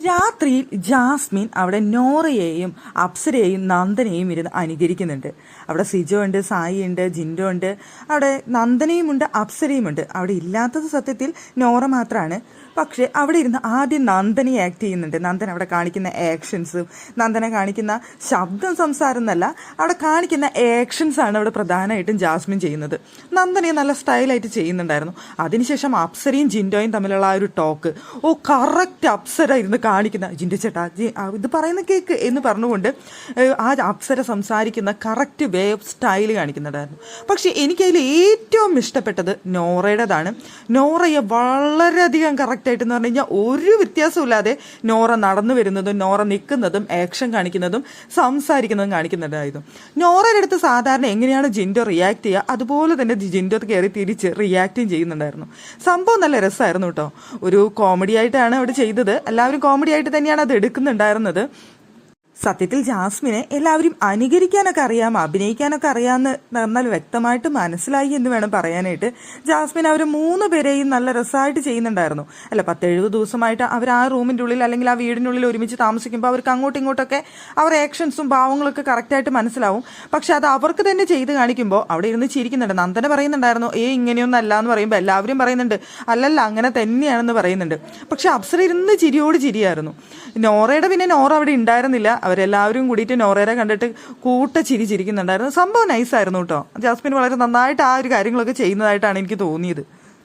രാത്രിയിൽ ജാസ്മിൻ അവിടെ നോറയെയും അപ്സരയെയും നന്ദനെയും ഇരുന്ന് അനുകരിക്കുന്നുണ്ട്. അവിടെ സിജോ ഉണ്ട്, സായി ഉണ്ട്, ജിൻഡോ ഉണ്ട്, അവിടെ നന്ദനയും ഉണ്ട്, അപ്സരയും ഉണ്ട്. അവിടെ ഇല്ലാത്തത് സത്യത്തിൽ നോറ മാത്രമാണ്. പക്ഷേ അവിടെ ഇരുന്ന് ആദ്യം നന്ദനെ ആക്ട് ചെയ്യുന്നുണ്ട്. നന്ദൻ അവിടെ കാണിക്കുന്ന ആക്ഷൻസും നന്ദനെ കാണിക്കുന്ന ശബ്ദം സംസാരം എന്നല്ല, അവിടെ കാണിക്കുന്ന ആക്ഷൻസാണ് അവിടെ പ്രധാനമായിട്ടും ജാസ്മിൻ ചെയ്യുന്നത്. നന്ദനെ നല്ല സ്റ്റൈലായിട്ട് ചെയ്യുന്നുണ്ടായിരുന്നു. അതിനുശേഷം അപ്സരയും ജിൻഡോയും തമ്മിലുള്ള ആ ഒരു ടോക്ക്, കറക്റ്റ് അപ്സര ഇരുന്ന് കാണിക്കുന്ന ജിൻഡോ ചേട്ടാ ഇത് പറയുന്ന കേക്ക് എന്ന് പറഞ്ഞുകൊണ്ട് ആ അപ്സര സംസാരിക്കുന്ന കറക്റ്റ് വേ ഓഫ് സ്റ്റൈൽ കാണിക്കുന്നുണ്ടായിരുന്നു. പക്ഷേ എനിക്കതിൽ ഏറ്റവും ഇഷ്ടപ്പെട്ടത് നോറയുടേതാണ്. നോറയെ വളരെയധികം കറക്റ്റായിട്ടെന്ന് പറഞ്ഞു കഴിഞ്ഞാൽ ഒരു വ്യത്യാസമില്ലാതെ നോറ നടന്നു വരുന്നതും നോറ നിൽക്കുന്നതും ആക്ഷൻ കാണിക്കുന്നതും സംസാരിക്കുന്നതും കാണിക്കുന്നുണ്ടായിരുന്നു. നോറയുടെ അടുത്ത് സാധാരണ എങ്ങനെയാണ് ജിൻഡോ റിയാക്ട് ചെയ്യുക അതുപോലെ തന്നെ ജിൻഡോ കയറി തിരിച്ച് റിയാക്റ്റും ചെയ്യുന്നുണ്ടായിരുന്നു. സംഭവം നല്ല രസമായിരുന്നു കേട്ടോ. ഒരു കോമഡി ആയിട്ടാണ് അവിടെ ചെയ്തത്. എല്ലാവരും കോമഡി ആയിട്ട് തന്നെയാണ് അത് എടുക്കുന്നുണ്ടായിരുന്നത്. സത്യത്തിൽ ജാസ്മിനെ എല്ലാവരും അനുകരിക്കാനൊക്കെ അറിയാം, അഭിനയിക്കാനൊക്കെ അറിയാമെന്ന് എന്നാൽ വ്യക്തമായിട്ട് മനസ്സിലായി എന്ന് വേണം പറയാനായിട്ട്. ജാസ്മിൻ അവർ 3 പേരെയും നല്ല രസമായിട്ട് ചെയ്യുന്നുണ്ടായിരുന്നു. അല്ല, 10-70 ദിവസമായിട്ട് അവർ ആ റൂമിൻ്റെ ഉള്ളിൽ അല്ലെങ്കിൽ ആ വീടിനുള്ളിൽ ഒരുമിച്ച് താമസിക്കുമ്പോൾ അവർക്ക് അങ്ങോട്ടും ഇങ്ങോട്ടൊക്കെ അവർ ആക്ഷൻസും ഭാവങ്ങളൊക്കെ കറക്റ്റായിട്ട് മനസ്സിലാവും. പക്ഷെ അത് അവർക്ക് തന്നെ ചെയ്ത് കാണിക്കുമ്പോൾ അവിടെ ഇരുന്ന് ചിരിക്കുന്നുണ്ട്. നന്ദന പറയുന്നുണ്ടായിരുന്നു ഇങ്ങനെയൊന്നും അല്ല എന്ന് പറയുമ്പോൾ എല്ലാവരും പറയുന്നുണ്ട് അല്ലല്ല അങ്ങനെ തന്നെയാണെന്ന് പറയുന്നുണ്ട്. പക്ഷെ അപ്സര ഇരുന്ന് ചിരിയോട് ചിരിയായിരുന്നു. നോറയുടെ പിന്നെ നോറ അവിടെ ഉണ്ടായിരുന്നില്ല. അവരെല്ലാവരും കൂടിയിട്ട് നോറയെ കണ്ടിട്ട് ചിരിക്കുന്നുണ്ടായിരുന്നു. സംഭവം നൈസായിരുന്നു കേട്ടോ. ജാസ്മിൻ വളരെ നന്നായിട്ട് ആ ഒരു കാര്യങ്ങളൊക്കെ ചെയ്യുന്നതായിട്ടാണ് എനിക്ക് തോന്നിയത്.